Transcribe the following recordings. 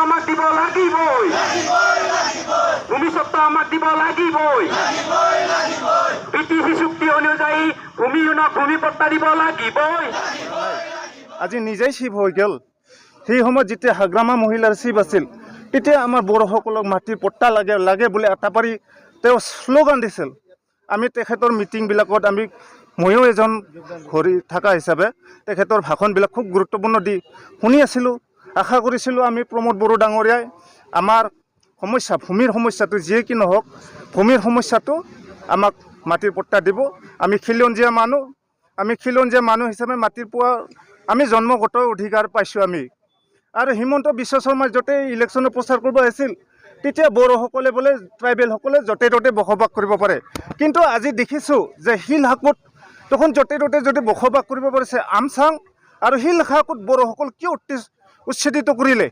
আমাক দিব লাগিবই ভূমিস্বত্ব আমাক দিব লাগিবই বিটিসি চুক্তি অনুযায়ী ভূমিপট্টা দিব লাগিবই আজি নিজেই শিৱ হৈ গ'ল সেই সময়ত যেতিয়া হাগ্ৰামা মহিলাৰ শিৱ আছিল তেতিয়া আমাৰ বড়োসকলক মাটিৰ পট্টা লাগে বুলি আটা পাৰি তেওঁ শ্লোগান দিছিল আমি তেখেতৰ মিটিংবিলাকত আমি ময়ো এজন ঘূৰি থকা হিচাপে তেখেতৰ ভাষণবিলাক খুব গুৰুত্বপূৰ্ণ দি শুনি আছিলোঁ আশা কৰিছিলোঁ আমি প্ৰমোদ বড়ো ডাঙৰীয়াই আমাৰ সমস্যা ভূমিৰ সমস্যাটো যিয়ে কি নহওক ভূমিৰ সমস্যাটো আমাক মাটিৰ পট্টা দিব আমি খিলঞ্জীয়া মানুহ হিচাপে মাটিৰ পোৱা আমি জন্মগত অধিকাৰ পাইছোঁ আমি আৰু হিমন্ত বিশ্ব শৰ্মাই য'তে ইলেকশ্যনত প্ৰচাৰ কৰিব আহিছিল তেতিয়া বড়োসকলে বোলে ট্ৰাইবেলসকলে য'তে ত'তে বসবাস কৰিব পাৰে কিন্তু আজি দেখিছোঁ যে শিল হাকুত তখন য'তে ত'তে যদি বসবাস কৰিব পাৰিছে আমচাং আৰু শিল হাকুত বড়োসকল কিয় উচ্ছেদিত কৰিলে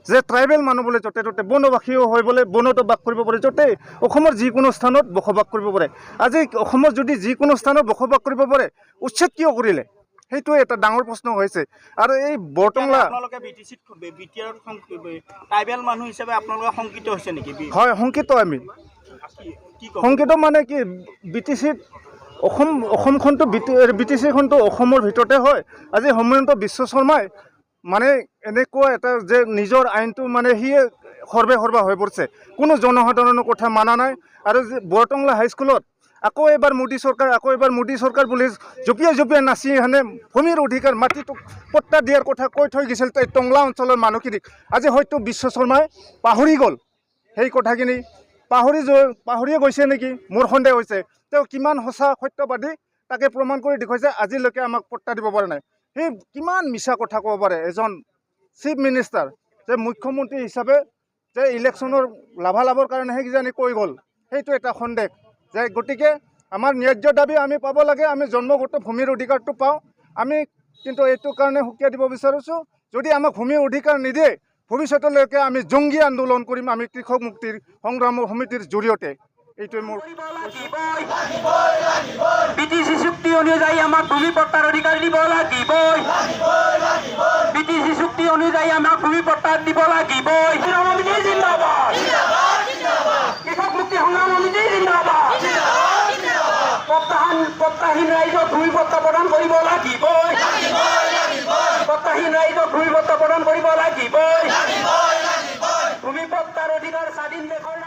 যে ট্ৰাইবেল মানুহ বোলে য'তে ত'তে বনবাসীও হৈ বোলে বনতো বাস কৰিব পাৰে য'তে অসমৰ যিকোনো স্থানত বসবাস কৰিব পাৰে আজি অসমৰ যদি যিকোনো স্থানত বসবাস কৰিব পাৰে উচ্ছেদ কিয় কৰিলে সেইটো এটা ডাঙৰ প্ৰশ্ন হৈছে আৰু এই বৰটংলা আপোনালোকে ট্ৰাইবেল মানুহ হিচাপে আপোনালোকে শংকিত হৈছে নেকি হয় শংকিত আমি শংকিত মানে কি বিটিচিত অসমখনটো বিটিচিখনটো অসমৰ ভিতৰতে হয় আজি হিমন্ত বিশ্ব শৰ্মাই মানে এনেকুৱা এটা যে নিজৰ আইনটো মানে সিয়ে সৰ্বে হৈ পৰিছে কোনো জনসাধাৰণৰ কথা মানা নাই আৰু বৰটংলা হাইস্কুলত আকৌ এবাৰ মোদী চৰকাৰ বুলি জঁপিয়াই নাচি হানে ভূমিৰ অধিকাৰ মাটিটোক পট্টা দিয়াৰ কথা কৈ থৈ গৈছিল এই টংলা অঞ্চলৰ মানুহখিনিক আজি হয়তো বিশ্ব শৰ্মাই পাহৰি গ'ল সেই কথাখিনি পাহৰিয়ে গৈছে নেকি মোৰ সন্দেহ হৈছে তেওঁ কিমান সঁচা সত্যবাদী তাকে প্ৰমাণ কৰি দেখুৱাইছে আজিলৈকে আমাক পট্টা দিব পৰা নাই সেই কিমান মিছা কথা ক'ব পাৰে এজন চিফ মিনিষ্টাৰ যে মুখ্যমন্ত্ৰী হিচাপে যে ইলেকশ্যনৰ লাভালাভৰ কাৰণেহে কিজানি কৈ গ'ল সেইটো এটা সন্দেহ যে গতিকে আমাৰ ন্যায্য দাবী আমি পাব লাগে আমি জন্মগত ভূমিৰ অধিকাৰটো পাওঁ আমি কিন্তু এইটো কাৰণে সুকীয়া দিব বিচাৰিছোঁ যদি আমাক ভূমিৰ অধিকাৰ নিদিয়ে ভৱিষ্যতলৈকে আমি জংগী আন্দোলন কৰিম আমি কৃষক মুক্তিৰ সংগ্ৰাম সমিতিৰ জৰিয়তে এইটোৱে মোৰ বিটিসি চুক্তি অনুযায়ী আমাক ভূমিপট্টাৰ অধিকাৰ দিব লাগিবই বিটিসি চুক্তি অনুযায়ী আমাক ভূমিপট্টা দিব লাগিবই জিন্দাবাদ কৃষক মুক্তি সংগ্ৰাম সমিতি জিন্দাবাদ পট্টাহীন ৰাইজক ভূমিপট্টা প্ৰদান কৰিব লাগিবই পট্টাহীন ৰাইজক ভূমিপট্টা প্ৰদান কৰিব লাগিবই ভূমিপট্টাৰ অধিকাৰ স্বাধীন দেশৰ